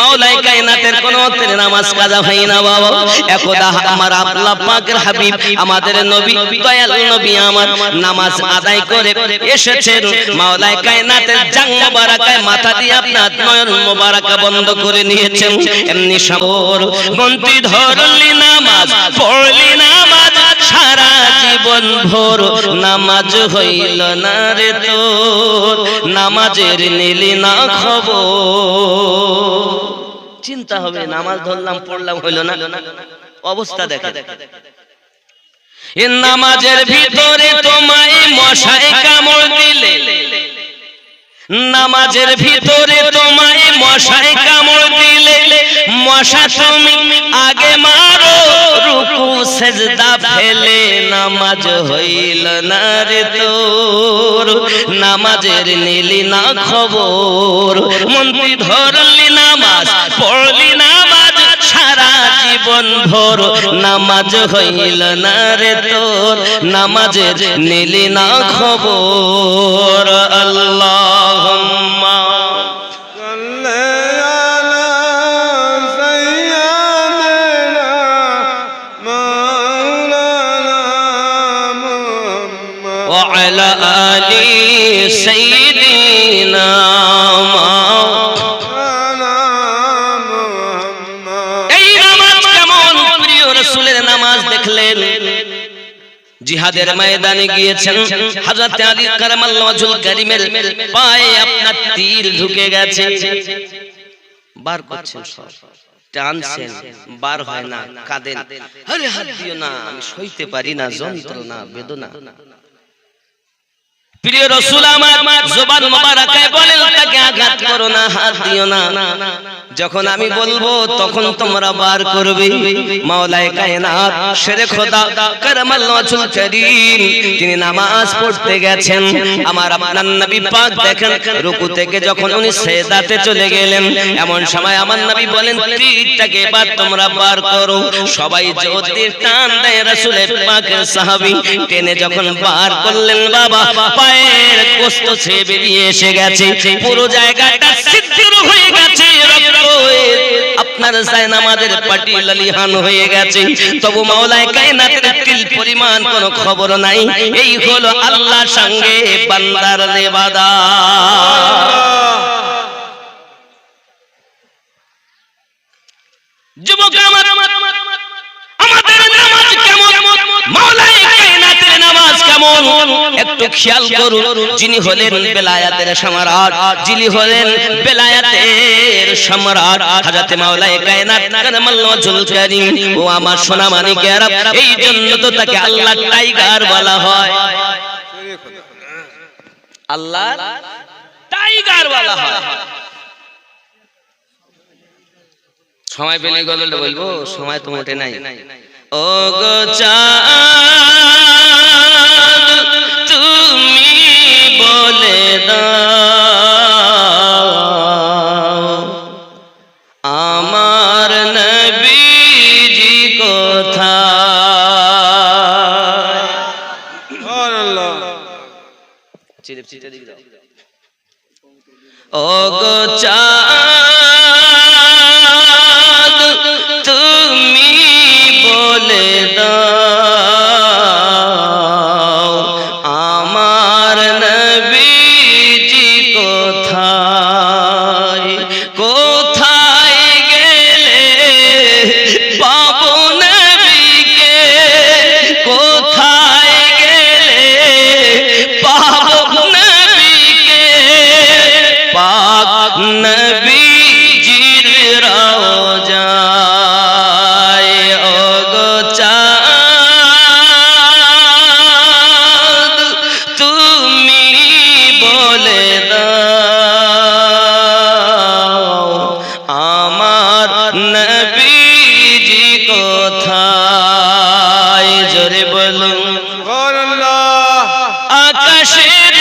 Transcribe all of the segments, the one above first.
মাওলাই কায়নাতের কোন ওয়াক্তের নামাজ কাজা হয় না বাবা। একদা আমার আল্লাহ পাকের হাবিব আমাদের নবী দয়াল নবী আমার নামাজ আদায় করে এসেছেন, মাওলাই কায়নাতের জাং মোবারকায় মাথা দিয়ে আপনার নয়ন মোবারকা বন্ধ করে নিয়েছেন। এমনি সবর বন্তি ধরলি নামাজ পড়লি নামাজ সারা জীবন ভোর নামাজ হইল না রে তোর, নামাজের নিলি না খবর। চিন্তা হবে, নামাজ ধরলাম পড়লাম হইল না, অবস্থা দেখে। নামাজের ভিতরে তোমায় মশায় কামড় দিলে, নামাজের ভিতরে তোমায় মশায় কামড় দিলে, মশা তুমি আগে মারো রুকু সেজদা ফেলে, নামাজ হইল না রে তোর, নামাজের নিলি না খবর। মন্ত্রী ধরলি নামাজ পড়লি নামাজ সারা জীবন ভোর নামাজ হইল না রে তোর, নামাজের নিলি না খবর। আল্লাহুম্মা وعلى آل سيدنا এই নামাজ কেমন প্রিয় রাসূলের নামাজ দেখলেন। জিহাদের ময়দানে গিয়েছেন, হযরত আলী কারামাল্লাহু ওয়াজহুল কারীমের পায়ে আপনার তীর ঢুকে গেছে, বার করছেন, সব টানছেন, বার হয় না, কাঁদেন, আরে হাত দিও না, আমি সইতে পারি না যন্ত্রণা বেদনা। প্রিয় রাসূল আমার জবান মোবারকায় বলেন, তাকে আঘাত করো না, হাত দিও না, যখন আমি বলবো তখন তোমরা বার করবে। মাওলায়ে কায়নাত শেরে খোদা কারামাল্লাহু ওয়াজহুল কারীম তিনি নামাজ পড়তে গেছেন, আমার আপনার নবী পাক দেখেন রুকু থেকে যখন উনি সিজদাতে চলে গেলেন, এমন সময় আমার নবী বলেন, তীরটাকে এবার তোমরা বার করো। সবাই জোরে টান দেয়, রাসূলের পাকের সাহাবী টেনে যখন বার করলেন, বাবা পায়ের গোশত ছেয়ে বেরিয়ে এসে গেছে, পুরো জায়গাটা ছিদ্র হয়ে গেছে, রক্ত আপনার জায়নামাজের পাটি লালিহান হয়ে গেছে, তবু মাওলায়ে কায়নাতের তিল পরিমাণ কোনো খবর নাই। এই হলো আল্লাহর সঙ্গে বান্দার ইবাদত। যুবক আমার, আমাদের নামাজ কেমন, মাওলায়ে কায়নাতের নামাজ কেমন একটু খেয়াল করুন। যিনি হলেন বেলায়েতের সম্রাট, যিনি হলেন বেলায়েতের সম্রাট হযরত মাওলায়ে কায়নাত কারামাল্লাহু ওয়াজহুল কারীম, ও আমার সোনা মানিকেরা, এই জন্য তো তাকে আল্লাহ টাইগার বলা হয়, আল্লাহ টাইগার বলা হয়। সময় পেলে গল্পটা বলবো, সময় তো মোটে নাই। ও গো চাঁদ তুমি বলে দাও আমার নবীজি কোথায়। ও গো চাঁদ তুমি বলে দাও আমার নবীজি কোথায়, কোথায় গেলে পাবো নবীকে, কোথায় গেলে পাবো নবীকে, পাক নবীজির রওজায়। ও গো চাঁদ তুমি বলে দাও আমার নবীজি কোথায়। জোরে বলুন আকাশের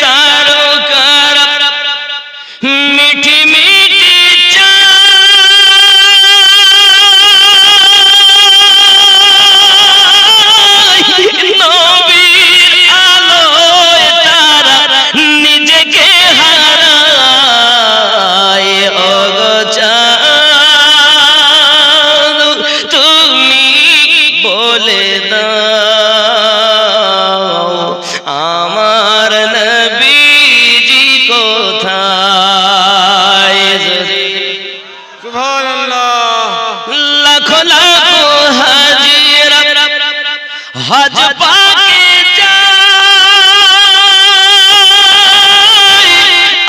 তারকারা মিঠি মিঠি চায়, নবীর আলোয় তারা নিজেকে হারায়। ও গো চাঁদ সুবহানাল্লাহ। লাখো লাখো হাজিরা হজ পাকে যায়,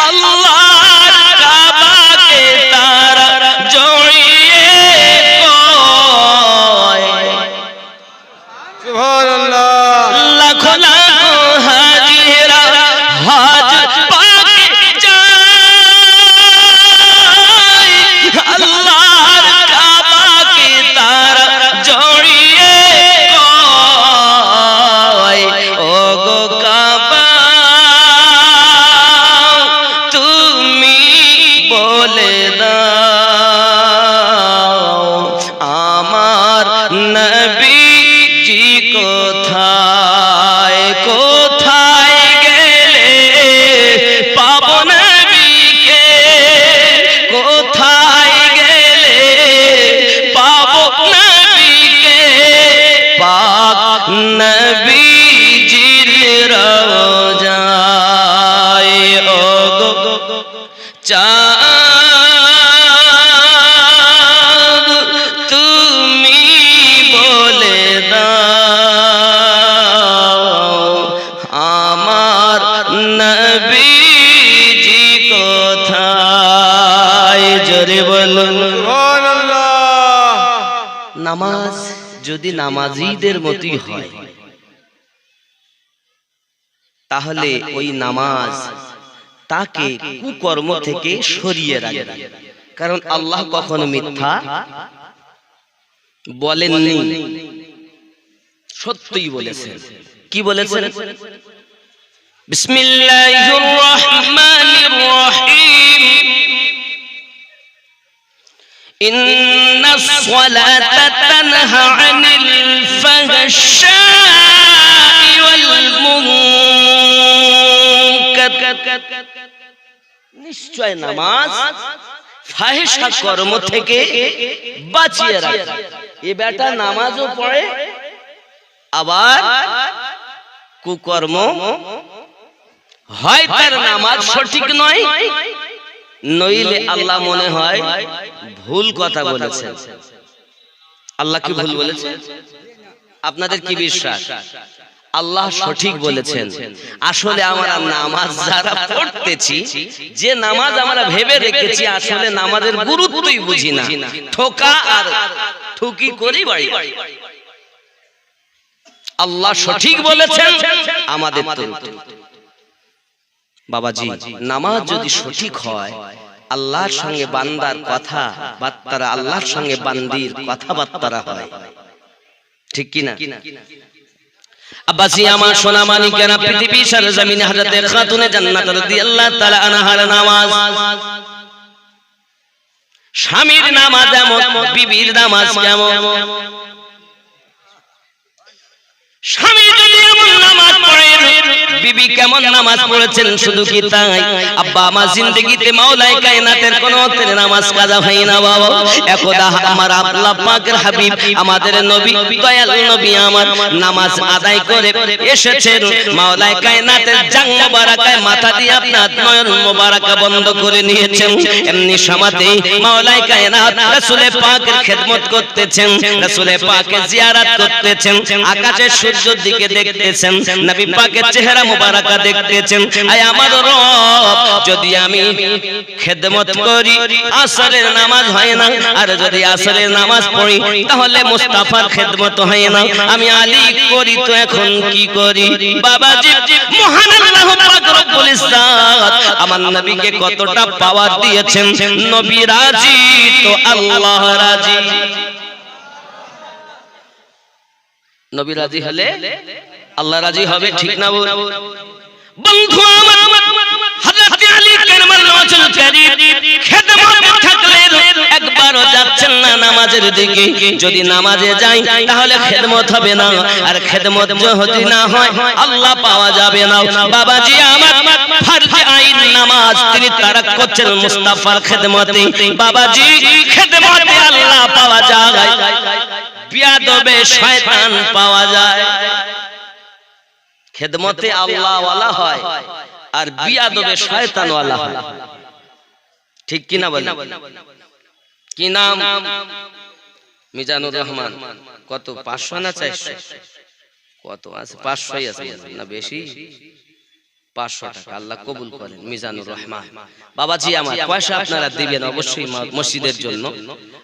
আল্লাহর কাবাকে তারা জড়িয়ে কয়। সুবহানাল্লাহ। লাখো লাখো হাজিরা হজ পাকে যায়, আল্লাহর কাবাকে তারা জড়িয়ে কয়। ও গো কাবা তুমি বলে দাও আমার নবীজি কোথায়, কোথায় গেলে পাবো নবীকে, কোথায় গেলে পাবো নবীকে, পাক নবীজির রওজায়। ও গো চাঁদ তুমি বলে দাও আমার নবীজি কোথায়। জোরে বলুন সুবহানাল্লাহ। নামাজ যদি নামাজীদের মতই হয় তাহলে ওই নামাজ তাকে কুকর্ম থেকে সরিয়ে রাখে, কারণ আল্লাহ কখনো মিথ্যা বলেননি, সত্যই বলেছেন। কি বলেছেন? বিসমিল্লাহির রহমানির রহিম, ইন্নাস সালাতা তানহা আনিল ফাহশাই ওয়াল মুনকার। নিশ্চয় নামাজ ফাহিশা কর্ম থেকে বাঁচিয়ে রাখে। এ বেটা নামাজও পড়ে আবার কুকর্ম, হয় তার নামাজ সঠিক নয়, নইলে আল্লাহ মনে হয় ভুল কথা বলেছেন। আল্লাহ কি ভুল বলেছেন? আপনাদের কি বিশ্বাস আল্লাহ সঠিক বলেছেন? আসলে আমরা নামাজ যারা পড়তেছি, যে নামাজ আমরা ভেবে রেখেছি, আসলে নামাজের গুরুত্বই বুঝি না, ঠোকা আর ঠুকি করি বাড়ি। আল্লাহ সঠিক বলেছেন, আমাদের তো বাবাজি নামাজ যদি সঠিক হয়, আল্লাহর সঙ্গে বান্দার কথা বার্তারা, আল্লাহর সঙ্গে বান্দির কথাবার্তারা হয়, ঠিক কিনা? আব্বাসি আমার সোনা মানিকেরা, পৃথিবী সরজমিনে হযরতে খাতুনে জান্নাত রাদিয়াল্লাহু তাআলা আনহার নামাজ, স্বামীর নামাজ এমন, বিবির নামাজ কেমন? স্বামী যদি এমন নামাজ পড়ে, বিবি কেমন নামাজ পড়েছেন? শুধু কি তাই, আব্বা আমার জিন্দেগিতে মাওলায়ে কায়নাতের কোন নামাজ কাজা হয় না বাবা। একদা আমার আল্লাহ পাকের হাবিব, আমাদের নবী, দয়াল নবী আমার নামাজ আদায় করে এসেছেন, মাওলায়ে কায়নাতের জাং মোবারকায় মাথা দিয়ে আপনার নয়ন মোবারকা বন্ধ করে নিয়েছেন। এমনি সমাতে মাওলায়ে কায়নাত রাসূলে পাকের খেদমত করতেছেন, রাসূলে পাকের জিয়ারত করতেছেন, আকাশের সূর্যের দিকে দেখতেছেন, নবী পাকের চেহারা মোবারকা দেখতেছেন। আয় আমার রব, যদি আমি খেদমত করি, আসরের নামাজ হয় না, আর যদি আসরের নামাজ পড়ি তাহলে মুস্তাফার খেদমত হয় না, আমি আলী করি তো এখন কি করি? বাবাজি মহান আল্লাহ পাক রব্বুল ইজ্জত আমার নবীকে কতটা পাওয়ার দিয়েছেন। নবী রাজি তো আল্লাহ রাজি। নবী রাজি হলে আল্লাহ রাজি হবে, ঠিক না বন্ধু? আমার হযরত আলী কারামাল্লাহু ওয়াজহুল কারীম খেদমতে থাকলেন, একবারও যাচ্ছেন না নামাজের দিকে। যদি নামাজে যাই তাহলে খেদমত হবে না, আর খেদমত যদি না হয় আল্লাহ পাওয়া যাবে না। বাবাজি আমার ফরজ আইন নামাজ তিনি তারাক করছেন মুস্তাফার খেদমতে। বাবাজি খেদমতে আল্লাহ পাওয়া যায়, বিয়াদবে শয়তান পাওয়া যায়। খেদমতে আল্লাহ ওয়ালা হয় আর বিয়াদবে শয়তান ওয়ালা হয়, ঠিক কি না বলেন? কি নাম? মিজানুর রহমান। কত? 500 না 400? কত আছে? 500ই আছে না বেশি? 500 টাকা আল্লাহ কবুল করেন। মিজানুর রহমান বাবাজি আমার, পয়সা আপনারা দিবেন অবশ্যই মসজিদের জন্য।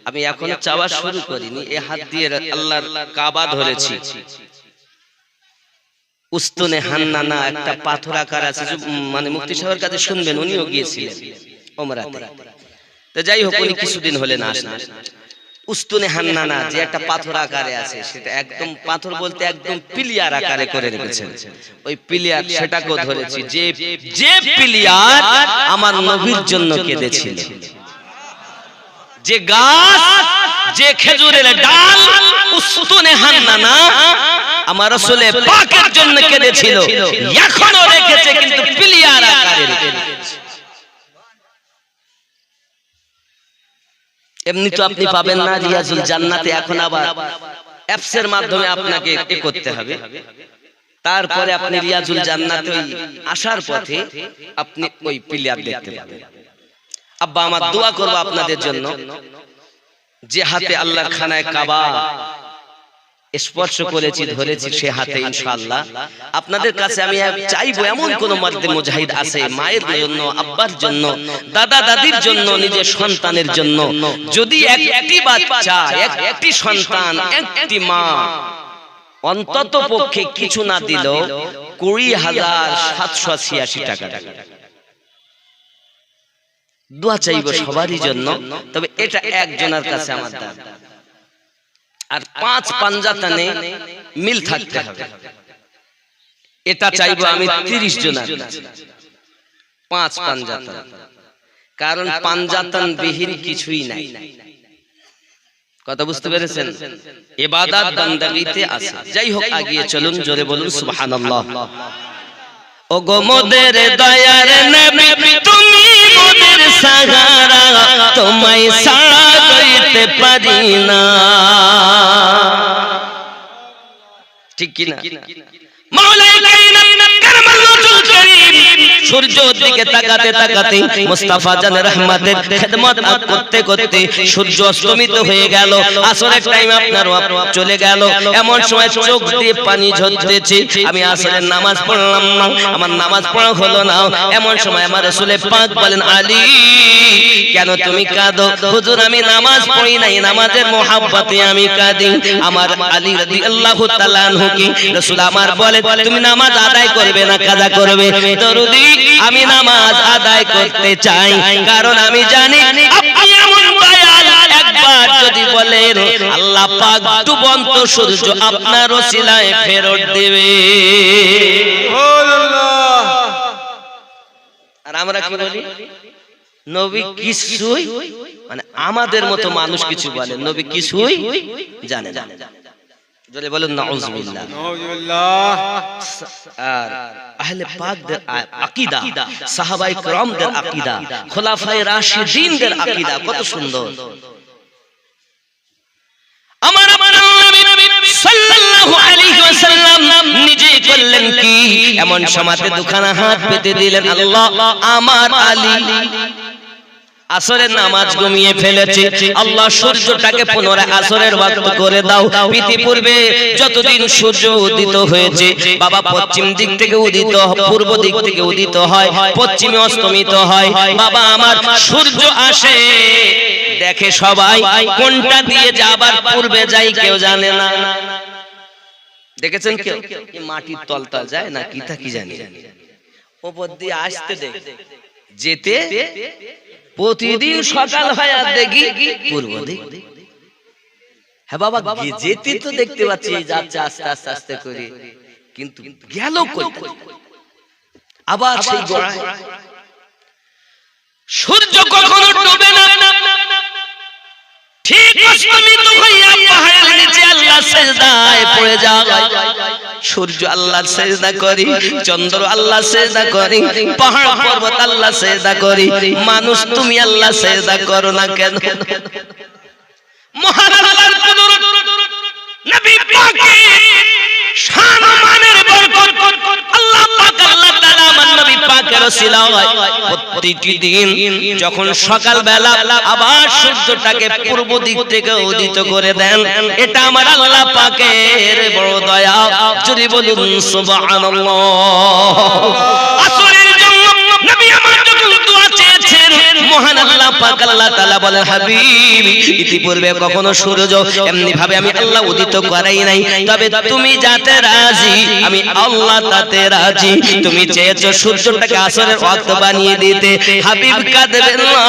আমি এখনো চাওয়া শুরু করিনি, এই হাত দিয়ে আল্লাহর কাবা ধরেছি। উস্তুনে হান্নানা একটা পাথর আকার আছে, মানে মুফতি সাহেবের কাছে শুনবেন, উনিও গিয়েছিলেন ওমরাতে। তো যাই হোক, উনি কিছুদিন হলে না আসেন। উস্তুনে হান্নানা যে একটা পাথর আকারে আছে, সেটা একদম পাথর বলতে একদম পিলিয়ার আকারে করে রেখেছেন। ওই পিলিয়ার সেটাকেও ধরেছি, যে পিলিয়ার আমার নবীর জন্য কেঁদেছিল, যে গাছ, যে খেজুরের ডাল, উস্তুনে হান্নানা আমার রাসূল পাকের জন্য কেঁদেছিল, এখনো রেখেছে, কিন্তু পিলিয়ার আকারে রেখেছে। এমনি তো আপনি পাবেন না রিয়াজুল জান্নাতে, এখন আবার অ্যাপসের মাধ্যমে আপনাকে এ করতে হবে। তারপরে আপনি রিয়াজুল জান্নাতে আসার পথে আপনি ওই পিলিয়ার দেখতে পাবেন। আব্বা আমার দোয়া করব আপনাদের জন্য, যে হাতে আল্লাহর খানায় কাবা স্পর্শ করেছি, ধরেছি, সে হাতে ইনশাআল্লাহ আপনাদের কাছে আমি চাইবো, এমন কোন মর্দে মুজাহিদ আছে মায়ের জন্য, আব্বার জন্য, দাদা দাদির জন্য, নিজের সন্তানের জন্য, যদি একটি বাচ্চা, একটি সন্তান, একটি মা অন্তত পক্ষে কিছু না দিল 20,786 টাকা দোয়া চাইবো সবারই জন্য। তবে এটা একজনের কাছে আমার দান, আর 5 পাঞ্জাতানে মিল থাকতে হবে। এটা চাইবো আমি 30 জনের কাছে, 5 পাঞ্জাতান, কারণ পাঞ্জাতান বিহীন কিছুই নাই। কথা বুঝতে পেরেছেন? ইবাদত বান্দাগিতে আছে। যাই হোক, আগিয়ে চলুন, জোরে বলুন সুবহানাল্লাহ। ও গো মোদের দয়ার নবী, তুমি মোদের সাহারা, তোমায় ছাড়া হইতে পারি না। ঠিক কি না? মাওলাই কায়নাত কারমাল্লাহুল কারীম সূর্যের দিকে তাকাতে তাকাতে, মুস্তাফা জান রহমতের খেদমত করতে করতে সূর্য অস্তমিত হয়ে গেল। আসরের টাইম আপনার চলে গেল। এমন সময় চোখ দিয়ে পানি ঝরতেছে। আমি আসরের নামাজ পড়লাম না, আমার নামাজ পড়া হলো না। এমন সময় আমার রাসূল পাক বলেন, আলী কেন তুমি কাঁদো? হুজুর আমি নামাজ পড়ি নাই, নামাজের মোহাব্বতে আমি কাঁদি। আমার আলী রাদিয়াল্লাহু তাআলা আনহু কি রাসূল আমার বলে, তুমি নামাজ আদায় করবে না কাজা করবে? দরুদি আমি নামাজ আদায় করতে চাই, কারণ আমি জানি আপনি এমন দয়াল, একবার যদি বলেন আল্লাহ পাক ডুবন্ত সূর্য আপনার ওসিলায় ফেরত দেবে। সুবহানাল্লাহ। আর আমরা কি বলি? নবী কিছুই, মানে আমাদের মতো মানুষ কিছু বলে, নবী কিছুই জানে না। জোরে বলুন নাউযুবিল্লাহ। নাউযুবিল্লাহ। আর আহলে পাকদের আকীদা, সাহাবায়ে কেরামদের আকীদা, খোলাফায়ে রাশিদিনদের আকীদা কত সুন্দর। আমার নবী সাল্লাল্লাহু আলাইহি ওয়াসাল্লাম নিজে বললেন কি, এমন সময়তে দুখানা হাত পেতে দিলেন, আল্লাহ আমার আলী আসরের নামাজ ঘুমিয়ে ফেলেছে, আল্লাহ সূর্যটাকে পুনরায় আসরের ওয়াক্ত করে দাও। পূর্বে যতদিন সূর্য উদিত হয়েছে, বাবা পশ্চিম দিক থেকে উদিত, পূর্ব দিক থেকে উদিত হয়, পশ্চিমে অস্তমিত হয়। বাবা আমার সূর্য আসে, দেখে সবাই, কোনটা দিয়ে যাবার পূর্বে যাই কেউ জানে না। দেখেছেন কেউ? মাটির তলতল যায় না কি তা কি জানি, উপর দিয়ে আসতে দেখে যেতে প্রতিদিন সকাল হয় আর দেখি পূর্ব দিক। হ্যাঁ বাবা, যেতে তো দেখতে পাচ্ছি যাচ্ছে আস্তে আস্তে আস্তে করে, কিন্তু গেল কই? আবার সেই গোড়ায়। সূর্য কখনো ডুবে না, ঠিক অস্তমিত হইয়া পাহাড়ের নিচে আল্লাহ সিজদায় পড়ে যায়। সূর্য আল্লাহ সিজদা করি, চন্দ্র আল্লাহ সিজদা করি, পাহাড় পর্বত আল্লাহ সিজদা করি। মানুষ তুমি আল্লাহ সিজদা করো না কেন? মহান আল্লাহর কুদরত, নবী পাকের শান ও মানের বরকত, আল্লাহ পাক আল্লাহ তাআলা আমার নবী পাক পাকের ওসিলায় প্রতিটি দিন যখন সকালবেলা আবার সূর্যটাকে পূর্ব দিক থেকে উদিত করে দেন, এটা আমার আল্লাহ পাকের বড় দয়া। যদি বলুন সুবহানাল্লাহ। আসরের জন্য নবী আমার যখন দোয়া চেয়েছেন, মহান আল্লাহ পাক আল্লাহ তাআলা বলেন, হাবিব ইতিপূর্বে কখনো সূর্য এমনি ভাবে আমি আল্লাহ উদিত করাই নাই, তবে তুমি যাতে রাজি আমি আল্লাহ তাতে রাজি। তুমি চেয়েছো সূর্যটাকে আসরের ওয়াক্ত বানিয়ে দিতে, হাবিব কাঁদবেন না,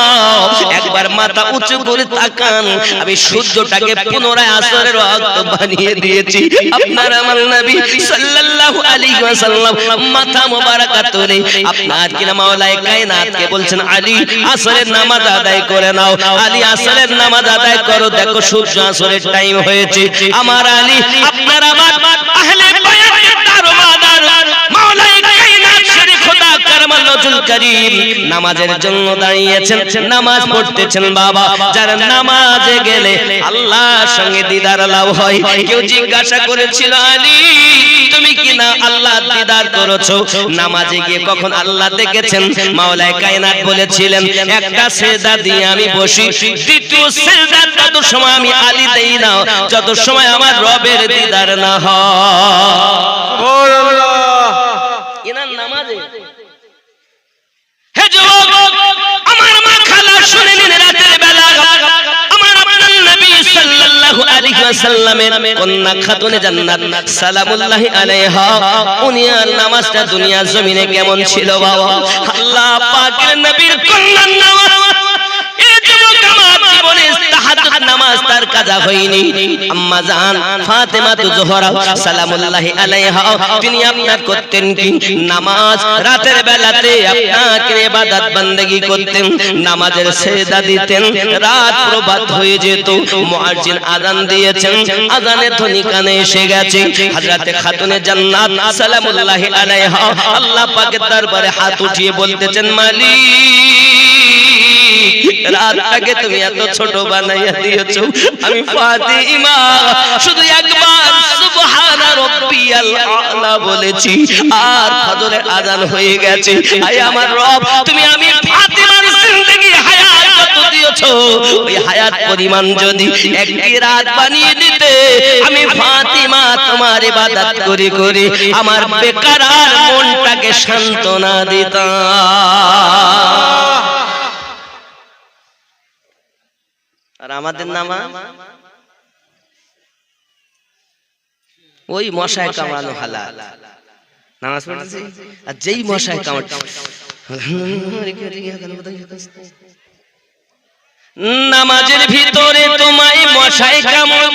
একবার মাথা উঁচু করে তাকান, আমি সূর্যটাকে পুনরায় আসরের ওয়াক্ত বানিয়ে দিয়েছি। আপনার আমার নবী সাল্লাল্লাহু আলাইহি ওয়াসাল্লাম মাথা মোবারকা তুলে আপনার কিনা মাওলায়ে কায়নাতকে বলছেন, আলী আসরের নামাজ আদায় করে নাও, আলী আসরের নামাজ আদায় করো, দেখো সূর্য আসরের টাইম হয়েছে। আমার আলী আপনার আমার আহলে বায়াতের দারোয়াদার মাওলায়ে কায়নাত শেরে খোদা কারমান নজুল করিম নামাজের জন্য দাঁড়িয়েছেন, নামাজ পড়তেছেন। বাবা যারা নামাজে গেলে আল্লাহর সঙ্গে দিদার লাভ হয়। কেউ জিজ্ঞাসা করেছিল, আলী তুমি কি না আল্লাহ দিদার করেছো? নামাজে গিয়ে কখন আল্লাহ দেখেছেন? মাওলায়ে কায়নাত বলেছিলেন, একটা সেজদা দিয়ে আমি বসি, দ্বিতীয় সেজদা তত সময় আমি আলী দেই না যত সময় আমার রবের দিদার না হয়। এনার নামাজে হে যুবক আমার মা খালা শুনে নিন, রাতের বেলা আমার আপনার নবী সাল্লাল্লাহু আলাইহি ওয়াসাল্লামের কন্যা খাতুনে জান্নাত সালামুল্লাহি আলাইহা, উনি আর নামাজটা দুনিয়ার জমিনে কেমন ছিল বাবা? আল্লাহ পাকের নবীর কন্যার নামাজ, এই যুবক আমার জীবনে তাহাজ্জুদ নামাজ তার কাজা হয়নি। আম্মা জান ফাতেমা জোহরা সালামুল্লাহি আলাইহা তিনি আপনার করতেন কি? নামাজ রাতের বেলাতে আপনাকে ইবাদত বندگی করতেন, নামাজের সেজদা দিতেন, রাত প্রভাত হয়ে যেত, মুয়াজ্জিন আযান দিয়েছেন, আযানের ধ্বনি কানে এসে গেছে, হযরতে খাতুনে জান্নাত সালামুল্লাহি আলাইহা আল্লাহ পাকের দরবারে হাত উঠিয়ে বলতেছেন, মালিক রাতটাকে তুমি এত ছোট বানাইয়া দিয়েছো, আমি ফাতিমা শুধু একবার সুবহানা রাব্বিয়াল আলা বলেছি আর ফজরের আযান হয়ে গেছে। আয় আমার রব, তুমি আমি ফাতিমার জিন্দেগি হায়াত কত দিয়েছো, ওই হায়াত পরিমাণ যদি একটি রাত বানিয়ে দিতে, আমি ফাতিমা তোমার ইবাদত করে করে আমার বেকার মনটাকে সান্ত্বনা দিতাম। আর আমাদের নামাজ ওই মশায় কামড়ানো হালাল, নামাজ পড়তেছি আর যেই মশায় কামড়, নামাজের ভিতরে তোমায় মশায় কামড়,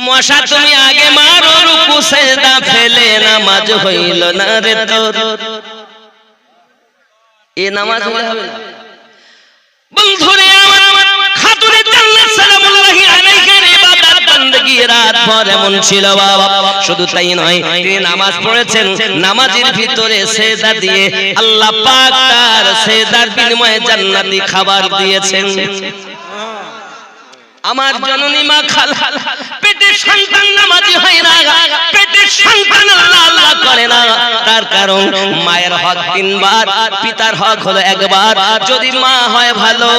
মশা তুমি আগে মারো, রুকু সিজদা ফেলে নামাজ হইল না রে তোর। এ নামাজ হলে হবে না বন্ধুরে আমার, খাতুনে জান্নাত সালামুল্লাহি আলাইহার ইবাদত বندگی রাত ভর এমন ছিল বাবা। শুধু তাই নয়, তিনি নামাজ পড়েছেন, নামাজের ভিতরে সেজদা দিয়ে আল্লাহ পাক তার সেজদার বিনিময়ে জান্নাতি খাবার দিয়েছেন। আমার জননী মা খালা পেটের সন্তান নামাজি হয় না, পেটের সন্তান আল্লাহ আল্লাহ করে না, তার কারণ মায়ের হক তিনবার, পিতার হক হলো একবার। যদি মা হয় ভালো,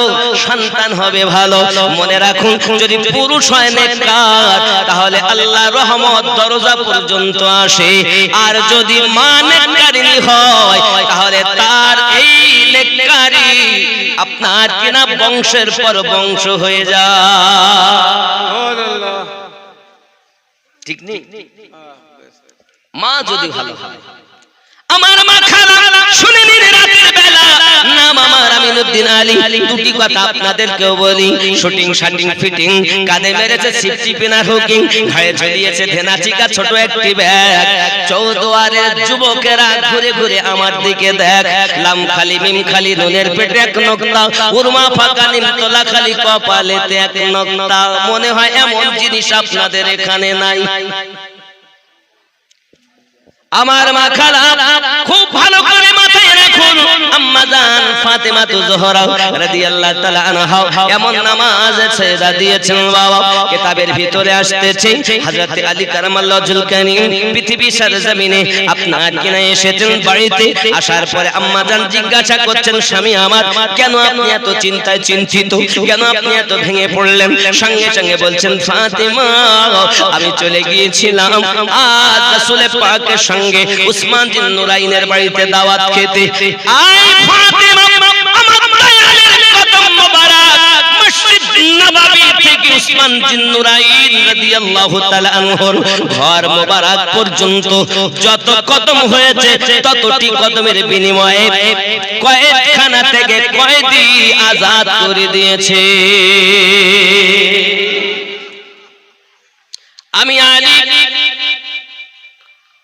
সন্তান হবে ভালো। মনে রাখুন, যদি পুরুষ হয় নেককার, তাহলে আল্লাহর রহমত দরজা পর্যন্ত আসে, আর যদি মা নেককারিনী হয়, তাহলে তার এই নেককারি আপনার কিনা বংশের পর বংশ হয়ে যায়। ঠিক নেই? মা যদি ভালো হয়, আমার মা খালা শুনে নিন, রাতের বেলা নাম আমার আমিনুদ্দিন আলী। দুটি কথা আপনাদেরকেও বলি, শুটিং শাটিং ফিটিং, কাঁধে মেরেছে সিফটি পিনার হুকিং, ঘাড়ে ঝুলিয়েছে ধেনাচিকা ছোট একটি ব্যাগ। চৌদুয়ারের যুবকেরা ঘুরে ঘুরে আমার দিকে দেখ, লাম খালি মিম খালি নুনের পেটে এক নক্তা, উরমা ফাঁকা নিম তোলা খালি কপালেতে এক নক্তা। মনে হয় এমন জিনিস আপনাদের এখানে নাই। আমার মা খালা খুব ভালো করে মাথায় রাখুন, দেখুন আম্মা জান ফাতেমা জোহরা রাদিয়াল্লাহু তাআলা আনহা এমন নামাজ সেজদা দিয়েছেন বাবা কিতাবের ভিতরে আসতেছে হযরত আলী কারামাল্লাহু ওয়াজহুল কারীম পৃথিবী সরজমিনে আপনার কিনা এসেছেন বাড়িতে আসার পরে আম্মা জান জিজ্ঞাসা করছেন স্বামী আমার কেন আপনি এত চিন্তায় চিন্তিত কেন আপনি এত ভেঙে পড়লেন সঙ্গে সঙ্গে বলছেন ফাতেমা আমি চলে গিয়েছিলাম আজ রাসূল পাকের সঙ্গে উসমান জিন নুরাইনের বাড়িতে দাওয়াত খেতে আই ফাতেমা আমার দয়ালের কদম মোবারক মসজিদ নববী থেকে উসমান জিন নুরাইন রাদিয়াল্লাহু তাআলা আনহুর ঘর মোবারক পর্যন্ত যত কদম হয়েছে ততটি কদমের বিনিময়ে কয়েদখানা থেকে কয়েদি আজাদ করে দিয়েছে আমি আলী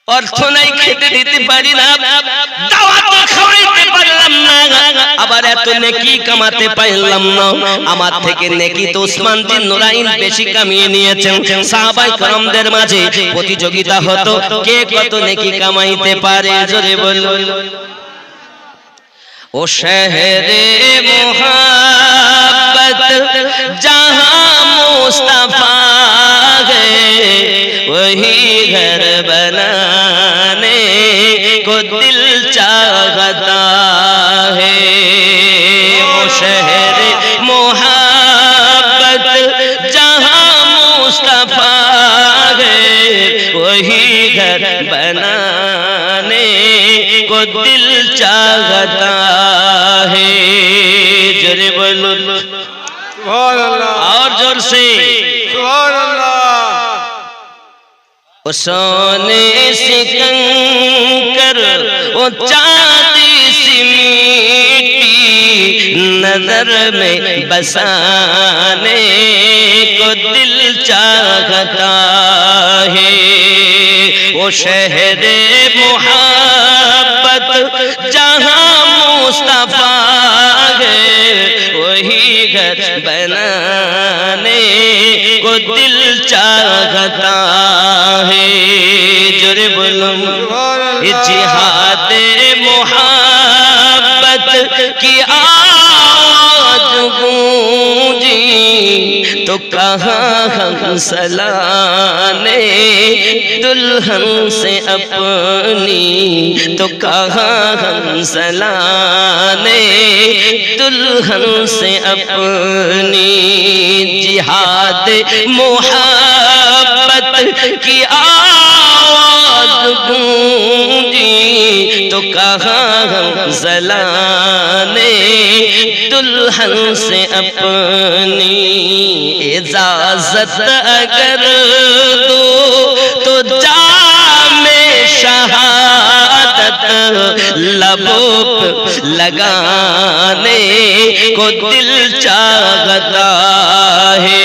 অর্থ নাই খেতে দিতে পারি না দাওয়াত খাওয়াইতে পারলাম না আবার এত নেকি কামাতে পারলাম না আমার থেকে নেকি তো উসমান বিন নুরাইন বেশি কামিয়ে নিয়েছেন সাহাবায়ে کرامদের মাঝে প্রতিযোগিতা হতো কে কত নেকি কামাইতে পারে জোরে বলুন ও শহরে মোহাব্বত जहां मुस्तफा है वही घर बनाने को दिल चाहता है वो शहर मोहब्बत जहां मुस्तफा है वही घर बनाने को दिल चाहता है जोरे बोलो सुभान अल्लाह और जोर से सुभान अल्लाह वो सोने से कंकर वो चांदी सी मिट्टी नजर में बसाने को दिल चाहता है वो शहर मोहब्बत जहां मुस्तफा है वही घर बनाने को दिल चाहता है जोरे बोलो जिहाद मोहब्बत की आवाज गूंजी तो कहाँ हम सलाने दुल्हन से अपनी तो कहाँ हम सलाने दुल्हन से अपनी जिहाद मोहब्बत की आवाज गूंजी तो कहाँ हम सलाने दुल्हन से अपनी इजाजत अगर दो तो जामे शहादत लबों पे लगाने को दिल चाहता है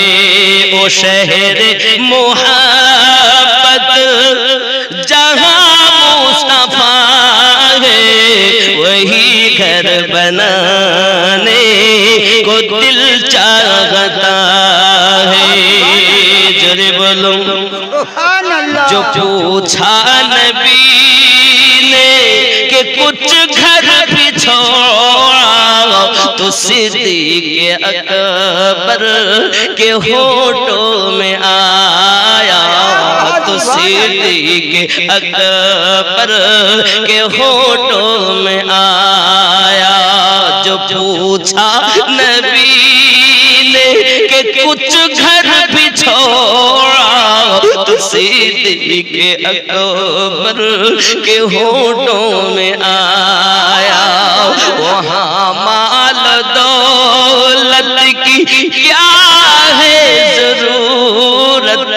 ओ शहर मोहब्बत जहां मुस्तफा है वही घर बनाने को दिल चाहता है जोरे बोलो सुभान अल्लाह जो पूछा नबी ने कि कुछ घर भी छोड़ा तो सिद्दीक़ अकबर के होठों में आया तो सिद्दीक़ अकबर के होठों में आया जो पूछा नबी ने कि कुछ घर भी छोड़ा तो सिद्दीक़ अकबर के होठों में आया वहाँ माल दौलत की क्या है जरूरत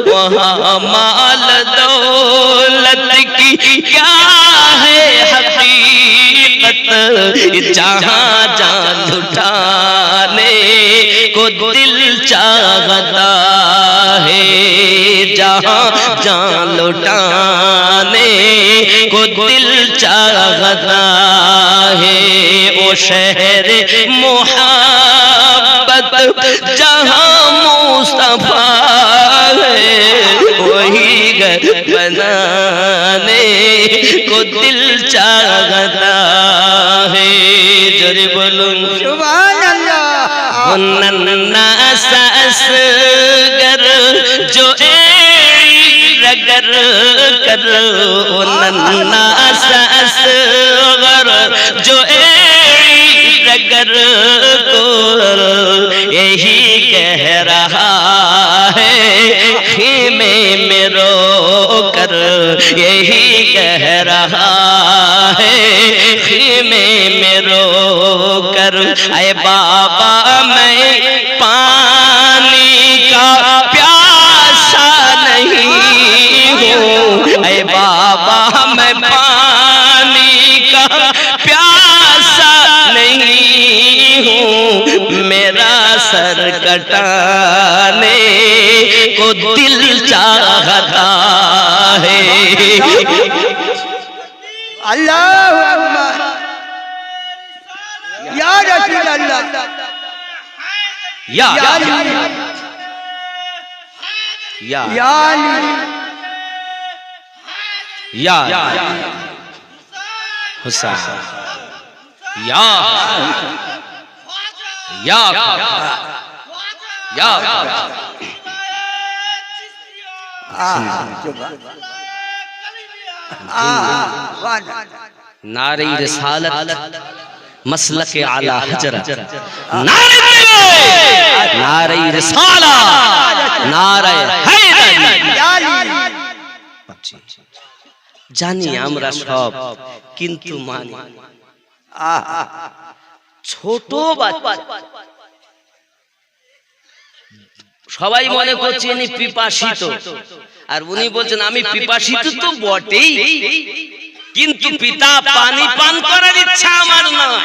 वहाँ माल दौलत की क्या है हकीकत जहाँ जान लुटाने को दिल चाहता है जहाँ जान लुटाने को दिल चाहता है वो शहर मोहब्बत जहाँ मुस्तफा है वही घर बनाने को दिल चाहता है जोरे बोलूं सुभान अल्लाह नन्ना असगर जो रगर कर नन्ना असगर जो रगर को यही कह रहा है खेमे में रो कर यही कह रहा है खेमे में रो कर ऐ बाबा मैं पानी का प्यासा नहीं हूँ ऐ बाबा मैं पानी का प्यासा नहीं हूँ मेरा सर कटाने को दिल चाहता है अल्लाहु अकबर या रसूल अल्लाह या या अली या या अली या हुसैन या या या नारे रिसालत मसलक आला हजरत नारे रिसालत नारे हैदरी জানি আমরা সব কিন্তু মানি ছোট বাচ্চা সবাই মনে করছে ইনি পিপাসিত আর উনি বলছেন আমি পিপাসিত তো বটেই কিন্তু পিতা পানি পান করার ইচ্ছা আমার নয়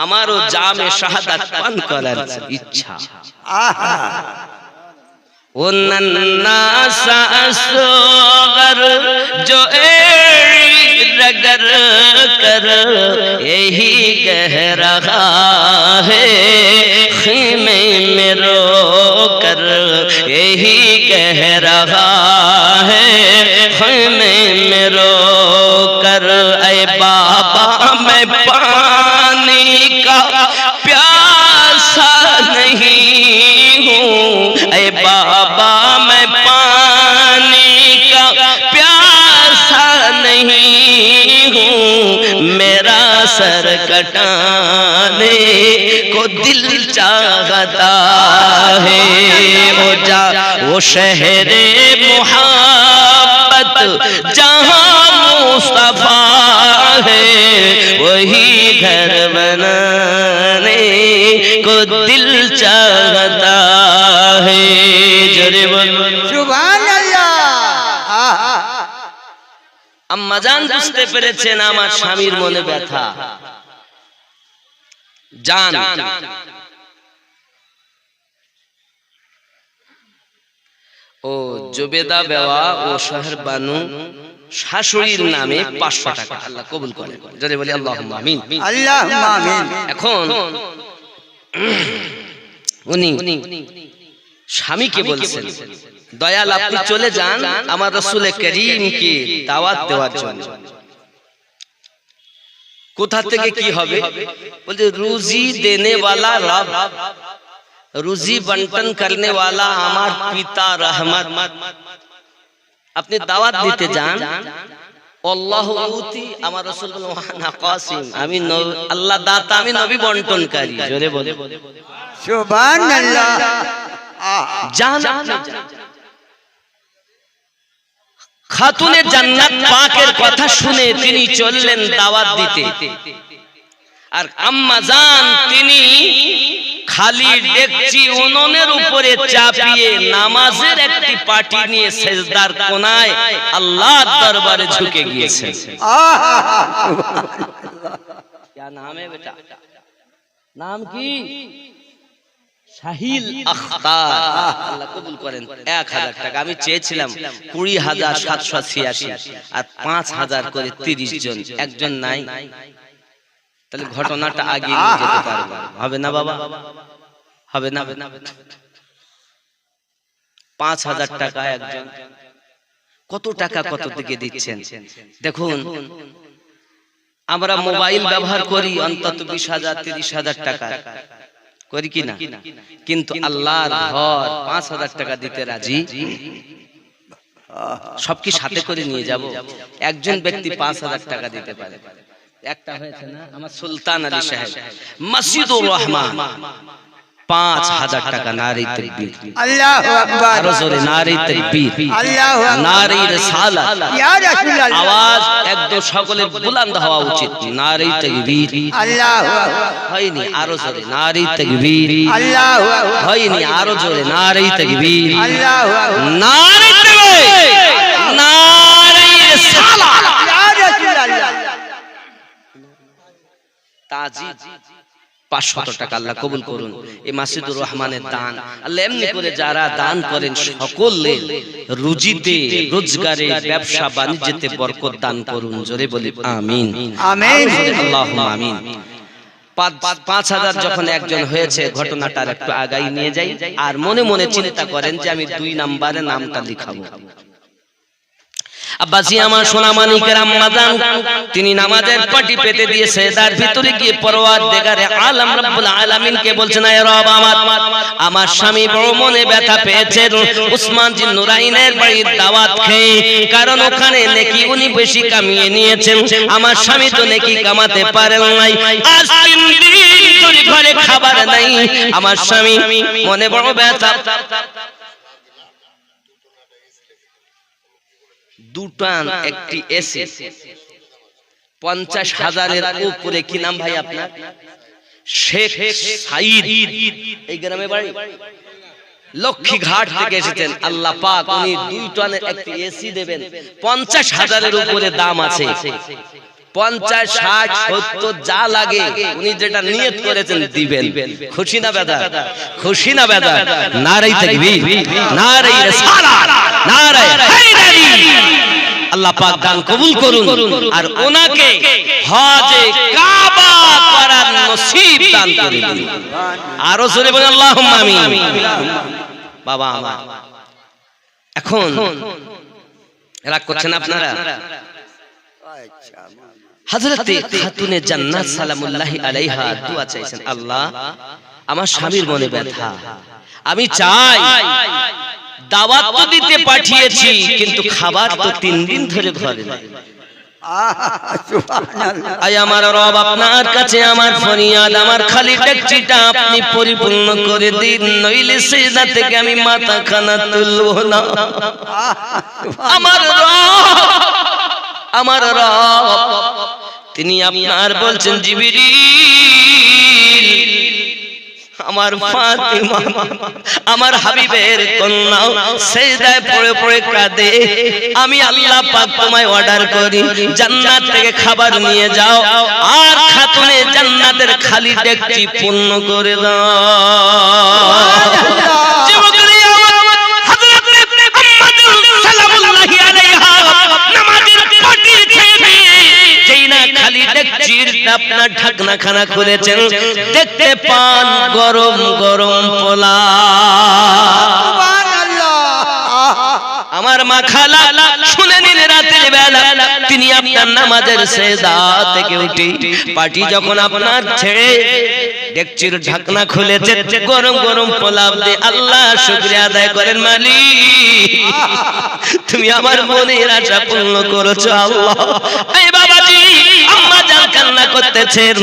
আমারও জামে শাহাদাত পান করার ইচ্ছা वो नन्ना सा असगर जो रगर कर यही कह रहा है खेमे में रो कर यही कह रहा है खेमे में रो कर ऐ बाबा मैं पानी का प्यासा नहीं हूँ ऐ बाबा मैं पानी का प्यासा नहीं हूँ मेरा सर कटाने को दिल चाहता है वो शहरे मोहब्बत जहाँ मुस्तफा है वही घर बनाने को दिल चाहता है जोरे बोलो सुभान अल्लाह আম্মা জান বুঝতে পেরেছেন আমার স্বামীর মনে ব্যথা জান ও জুবেদা বেওয়া ও শহর বানু শাশুড়ির নামে 500 টাকা আল্লাহ কবুল করেন জোরে বলি আল্লাহুম্মা আমিন আল্লাহুম্মা আমিন এখন উনি স্বামীকে বলছেন দয়াল আপনি চলে যান আমার রাসূল করিমকে দাওয়াত দেওয়ার জন্য কোথা থেকে কি হবে বলতে রুজি দেনে वाला রব রুজি বন্টন करने वाला আমার পিতা রহমত আপনি দাওয়াত দিতে যান আল্লাহু উতি আমার রাসূল ওয়ানা কাসিম আমি আল্লাহ দাতা আমি নবী বন্টনকারী জোরে বলে সুবহানাল্লাহ জান খাতুনে জান্নাত পাকের কথা শুনে তিনি চললেন দাওয়াত দিতে আর আম্মা জান তিনি খালি ডেকচি উনুনের উপরে চাপিয়ে নামাজের একটি পাটি নিয়ে সেজদার কোণায় আল্লাহর দরবারে ঝুঁকে গিয়েছেন কি নাম है बेटा নাম কি শাহিল আখতার আল্লাহ কবুল করেন 1000 টাকা আমি চেয়েছিলাম 20786 আর 5000 করে 30 জন একজন নাই তাহলে ঘটনাটা আগে নিয়ে যেতে পারবো হবে না বাবা হবে না 5000 টাকা একজন কত টাকা কত দিকে দিচ্ছেন দেখুন আমরা মোবাইল ব্যবহার করি অন্তত 20,000 30,000 টাকা করি কিনা, কিন্তু আল্লাহর ঘর 5,000 টাকা দিতে রাজি। সব কি সাথে করে নিয়ে যাব? একজন ব্যক্তি 5,000 টাকা দিতে পারে। একটা হয়েছে না আমার সুলতান আলী সাহেব, মসজিদুর রহমান, 5,000 টাকা। নারে তাকবীর, আল্লাহু আকবার, আরো জোরে নারে তাকবীর, আল্লাহু আকবার, নারে রিসালাত। ইয়া রাসূলুল্লাহ, আওয়াজ একদম সকলের বুলন্দ হওয়া উচিত। নারে তাকবীর, আল্লাহু আকবার, হয়নি আরো জোরে নারে তাকবীর, আল্লাহু আকবার, হয়নি আরো জোরে নারে তাকবীর, আল্লাহু আকবার, নারে তাকবীর, নারে রিসালাত। ইয়া রাসূলুল্লাহ, তাজিদ 500 টাকা আল্লাহ কবুল করুন। এই মাসজিদুর রহমানের দান আল্লাহ এমনি করে যারা দান করেন সকলের রুজিতে, রোজগারে, ব্যবসা বাণিজ্যতে বরকত দান করুন। জোরে বলি আমিন, আমিন, আল্লাহুম্মা আমিন। 5,000 যখন একজন হয়েছে, ঘটনাটার একটু আগাই নিয়ে যাই। আর মনে মনে চিন্তা করেন যে আমি 2 নম্বরে নামটা লিখাবো। আব্বাজি আমার সোনা মানিকের আম্মা জান, তিনি নামাজের পাটি পেতে দিয়েছে, তার ভিতরে গিয়ে পরওয়ারদিগারে আলম রব্বুল আলামিনকে বলছেন, আয় রব আমার স্বামী বড় মনে ব্যথা পেয়েছে উসমান জিন নুরাইনের বাড়ির দাওয়াত খেয়ে, কারণ ওখানে নেকি উনি বেশি কামিয়ে নিয়েছেন, আমার স্বামী তো নেকি কামাতে পারেন নাই। আজ 3 দিন ধরে ঘরে খাবার নাই, আমার স্বামী মনে বড় ব্যথা। 2 টন একটি এসি, 50,000-এর উপরে। কি নাম ভাই আপনার? শেখ সাইদ, এই গ্রামে বাড়ি, লক্ষ্মী ঘাট থেকে এসেছেন। আল্লাহ পাক উনি 2 টনের একটি এসি দেবেন, 50,000-এর উপরে দাম আছে। 50, 60, 70 যা লাগে উনি যেটা নিয়ত করেছেন দিবেন। খুশি না বেদা? খুশি না বেদা? নারে তাকবীর, নারে রিসালাত, নারে হায়দারি। আল্লাহ পাক দান কবুল করুন আর ওনাকে হজে কাবা করার নসিব দান করে দিন। আরো জোরে বলেন আল্লাহুম্মা আমিন। বাবা আমার, এখন রাগ করছেন আপনারা? হযরতে খাতুনে জান্নাত সালামুল্লাহি আলাইহা দোয়া চাইছেন, আল্লাহ আমার স্বামীর মনে ব্যথা, আমি চাই দাওয়াত তো দিতে পাঠিয়েছি, কিন্তু খাবার তো 3 দিন ধরে ঘরে নাই। সুবহানাল্লাহ, আয় আমার রব, আপনার কাছে আমার ফরিয়াদ, আমার খালি ডেকচিটা আপনি পরিপূর্ণ করে দিন, নইলে সিজদা থেকে আমি মাথা খানা তুলব না। আমার রব, আমার রব, তিনি আপনার বলছেন, জিবরিল আমার ফাতিমা, আমার হাবিবের কন্যা সিজদায় পড়ে পড়ে কাঁদে, আমি আল্লাহ পাক তোমায় অর্ডার করি জান্নাত থেকে খাবার নিয়ে যাও আর খাতুনে জান্নাতের খালি ডেকচি পূর্ণ করে দাও। আপনার ঢাকনা খানা খুলেছেন, দেখতে পান গরম গরম পোলাও। আমার মা খালা শুনে নিলে রাতের বেলা তিনি আপনার নামাজের সেজদা থেকে উঠে পাটি যখন আপনার ছেড়ে ডেকচির ঢাকনা খুলেছে, গরম গরম পোলাও দিয়ে আল্লাহ শুকরিয়া আদায় করেন, মালিক তুমি আমার মনের আশা পূর্ণ করেছো আল্লাহ। এই বাবাজি আম্মা জান কান্না করতেছেন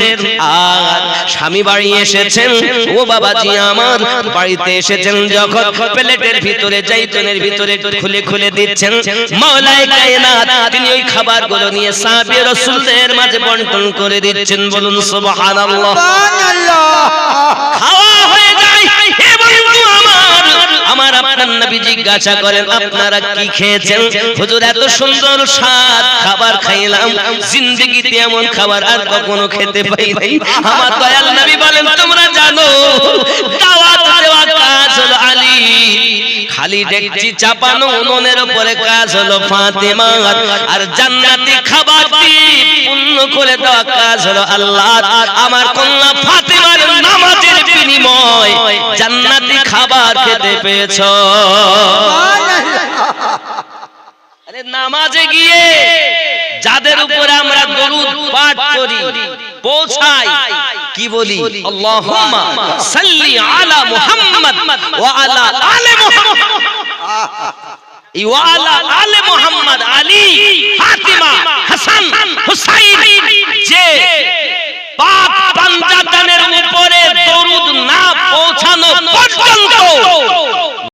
আর স্বামী বাড়ি এসেছেন। ও বাবাজি আমার বাড়িতে এসেছেন যখন প্লেটের ভিতরে জাইতুনের ভিতরে খুলে খুলে দিচ্ছেন, মাওলায়ে কায়নাত তিনি ওই খাবারগুলো নিয়ে সাহাবী রাসূলদের মাঝে বন্টন করে দিচ্ছেন। বলুন সুবহানাল্লাহ। খাওয়া হয়ে যায়, হে বন্ধু আমার আপনার নবী জিজ্ঞাসা করেন, আপনারা কি খেয়েছেন? হুজুর এত সুন্দর স্বাদ খাবার খাইলাম, জিন্দেগিতে এমন খাবার আর কখনো খেতে পাই নাই। আমার দয়াল নবী বলেন, তোমরা জানো দাওয়াত দেওয়া কাজ হলো আলী, খালি ডেকচি চাপানো উনুনের উপরে কাজ হলো ফাতেমা, আর জান্নাতি খাবার দিয়ে পূর্ণ করে দেওয়া কাজ হলো আল্লাহ। আমার কন্যা ফাতেমার নামাজের বিনিময় জান্নাতি খাবার খেতে পেয়েছো। আরে নামাজে গিয়ে যাদের উপরে আমরা দরুদ পাঠ করি পৌঁছাই কি বলি আল্লাহুম্মা সাল্লি আলা মুহাম্মদ ওয়া আলা আলি মুহাম্মদ ওয়া আলা আলি মুহাম্মদ আলী ফাতিমা হাসান হুসাইন যে পাক পাঞ্জাতনের উপর